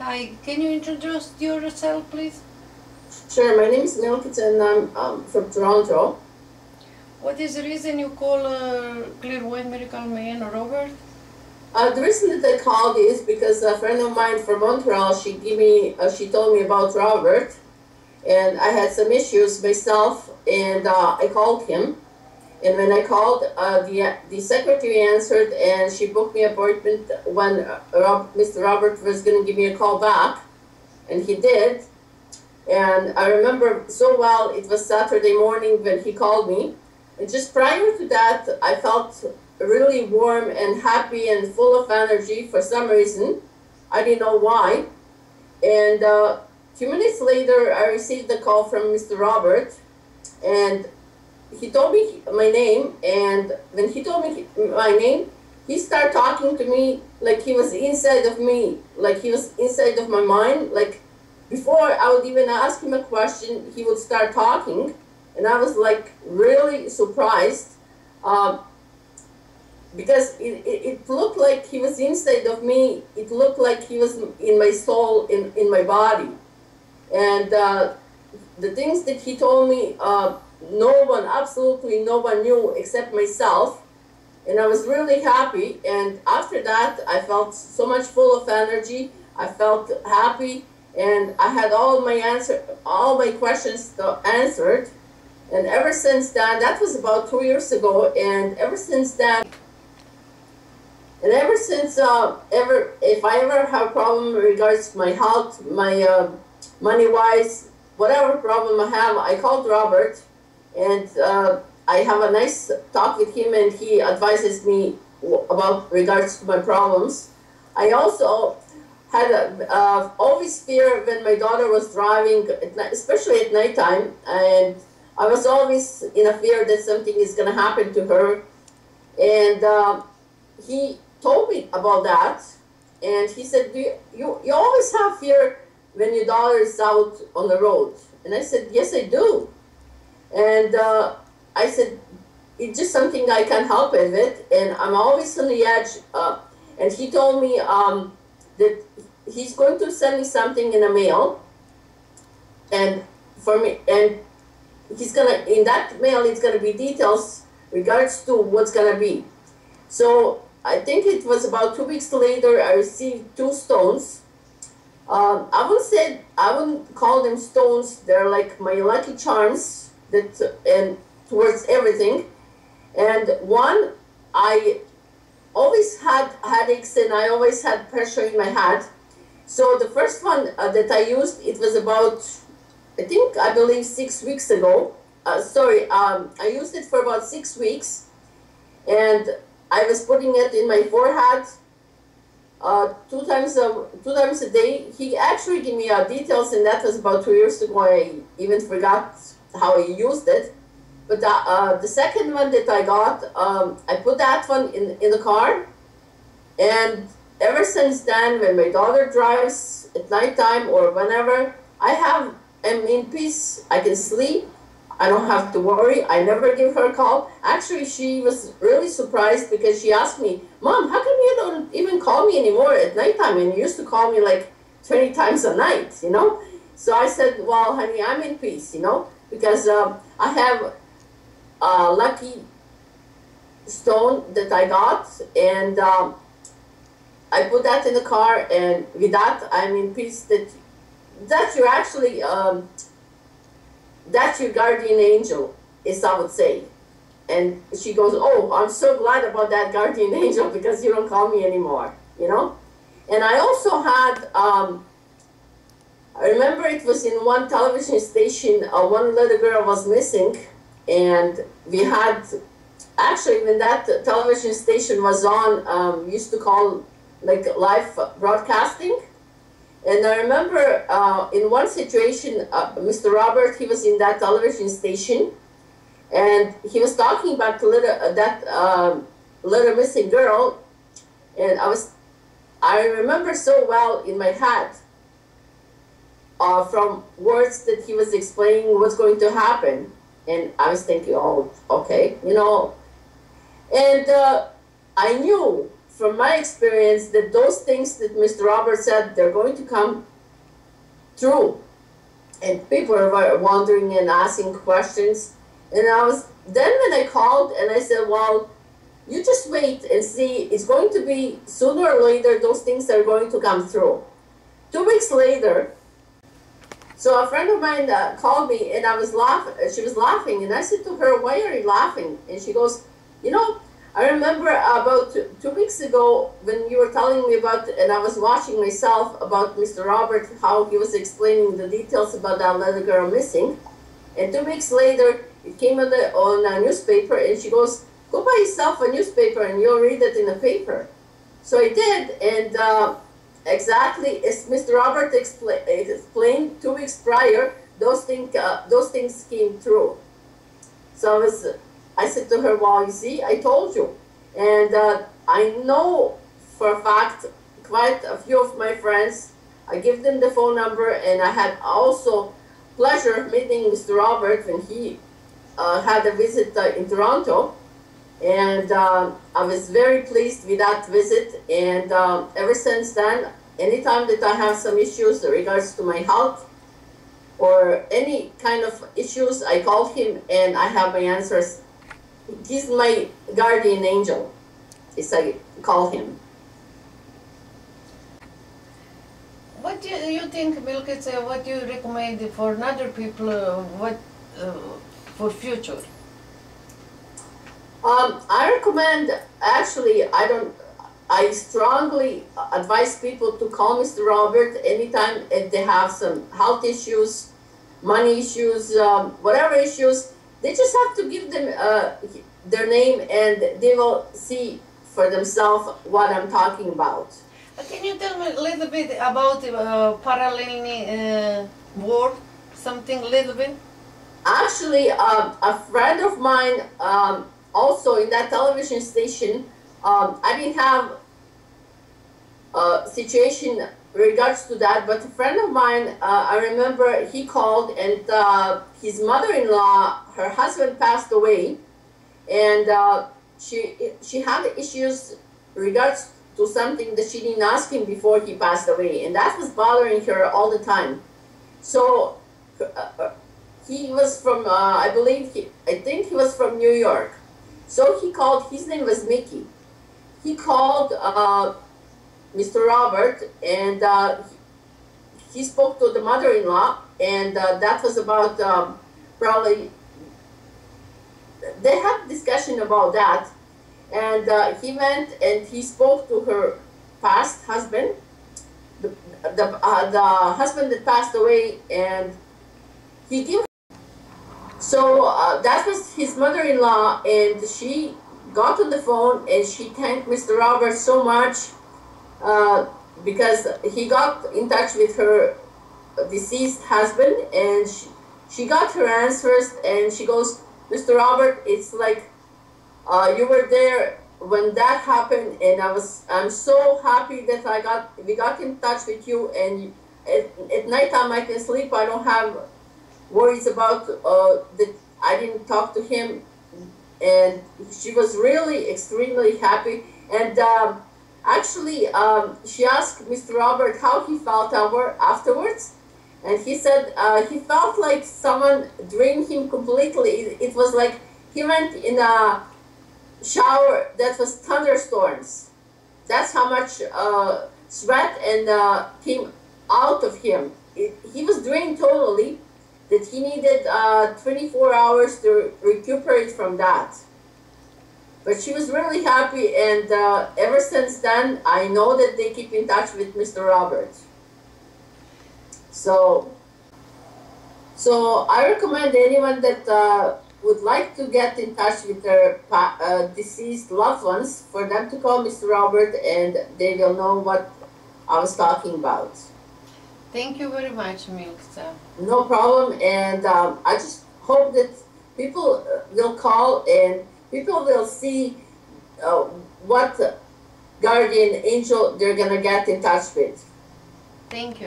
Hi, can you introduce yourself, please? Sure, my name is Milkit and I'm from Toronto. What is the reason you call Clairvoyant Miracle Man Robert? The reason that I called is because a friend of mine from Montreal, she told me about Robert, and I had some issues myself, and I called him. And when I called, the secretary answered, and she booked me an appointment when Mr. Robert was going to give me a call back, and he did. And I remember so well, it was Saturday morning when he called me. And just prior to that, I felt really warm and happy and full of energy for some reason. I didn't know why. And a few minutes later, I received a call from Mr. Robert, and he told me my name. And when he told me my name, he started talking to me like he was inside of me, like he was inside of my mind. Like before I would even ask him a question, he would start talking. And I was like really surprised because it looked like he was inside of me. It looked like he was in my soul, in my body. And the things that he told me, no one, absolutely no one knew except myself. And I was really happy. And after that, I felt so much full of energy. I felt happy. And I had all my questions answered. And ever since then, that was about 2 years ago, and ever since then, if I ever have a problem in regards to my health, my money-wise, whatever problem I have, I called Robert, and I have a nice talk with him, and he advises me about regards to my problems. I also had always fear when my daughter was driving, especially at nighttime, and I was always in a fear that something is going to happen to her. And he told me about that. And he said, you always have fear when your daughter is out on the road. And I said, yes, I do. And I said, it's just something I can't help it with. And I'm always on the edge. And he told me that he's going to send me something in the mail. And for me, and he's gonna, in that mail, it's gonna be details regards to what's gonna be. So I think it was about 2 weeks later, I received 2 stones. I wouldn't call them stones. They're like my lucky charms and towards everything. And one, I always had headaches and I always had pressure in my head. So the first one that I used, it was about, I believe 6 weeks ago. I used it for about 6 weeks, and I was putting it in my forehead 2 times a day. He actually gave me details, and that was about 2 years ago. I even forgot how I used it. But the second one that I got, I put that one in the car, and ever since then, when my daughter drives at nighttime or whenever, I'm in peace. I can sleep. I don't have to worry. I never give her a call. Actually, she was really surprised because she asked me, Mom, how come you don't even call me anymore at nighttime? And you used to call me like 20 times a night, you know? So I said, well, honey, I'm in peace, you know? Because I have a lucky stone that I got, and I put that in the car, and with that, I'm in peace that you're actually, that's your guardian angel, as I would say. And she goes, oh, I'm so glad about that guardian angel because you don't call me anymore, you know? And I also had, I remember it was in one television station, one little girl was missing, and we had, actually when that television station was on, we used to call like live broadcasting. And I remember in one situation, Mr. Robert, he was in that television station, and he was talking about that little missing girl, and I remember so well in my head from words that he was explaining what's going to happen, and I was thinking, oh, okay, you know, and I knew from my experience that those things that Mr. Robert said, they're going to come true. And people are wondering and asking questions. And then when I called and I said, well, you just wait and see, it's going to be sooner or later, those things are going to come through. 2 weeks later, so a friend of mine called me and she was laughing, and I said to her, why are you laughing? And she goes, you know, I remember about 2 weeks ago when you were telling me about, and I was watching myself about Mr. Robert, how he was explaining the details about that little girl missing. And 2 weeks later, it came on a newspaper, and she goes, go buy yourself a newspaper and you'll read it in the paper. So I did, and exactly as Mr. Robert explained 2 weeks prior, those things came true. So I said to her, well, you see, I told you. And I know for a fact quite a few of my friends, I give them the phone number, and I had also pleasure of meeting Mr. Robert when he had a visit in Toronto. And I was very pleased with that visit, and ever since then, anytime that I have some issues in regards to my health or any kind of issues, I call him and I have my answers. He's my guardian angel, as I call him. What do you think, Milka, what do you recommend for other people, for future? I recommend, actually, I strongly advise people to call Mr. Robert anytime if they have some health issues, money issues, whatever issues. They just have to give them their name, and they will see for themselves what I'm talking about. Can you tell me a little bit about parallel world, something a little bit? Actually, a friend of mine, also in that television station, I didn't have a situation in regards to that, but a friend of mine, I remember he called, and his mother-in-law, her husband passed away, and she had issues in regards to something that she didn't ask him before he passed away, and that was bothering her all the time. So he was from, I think he was from New York. So he called, his name was Mickey. He called Mr. Robert, and he spoke to the mother-in-law, and that was about probably, they had discussion about that, and he went and he spoke to her past husband, the husband that passed away, and he gave. So that was his mother-in-law, and she got on the phone and she thanked Mr. Robert so much because he got in touch with her deceased husband, and she got her answers, and she goes, Mr. Robert, it's like you were there when that happened, and I'm so happy that we got in touch with you, and at nighttime I can sleep. I don't have worries about that I didn't talk to him. And she was really extremely happy. And actually, she asked Mr. Robert how he felt afterwards, and he said he felt like someone drained him completely. It was like he went in a shower that was thunderstorms. That's how much sweat and came out of him. He was drained totally, that he needed 24 hours to recuperate from that. But she was really happy, and ever since then, I know that they keep in touch with Mr. Robert. So I recommend anyone that would like to get in touch with their deceased loved ones for them to call Mr. Robert, and they will know what I was talking about. Thank you very much, Milka. No problem, and I just hope that people will call and people will see what guardian angel they're going to get in touch with. Thank you.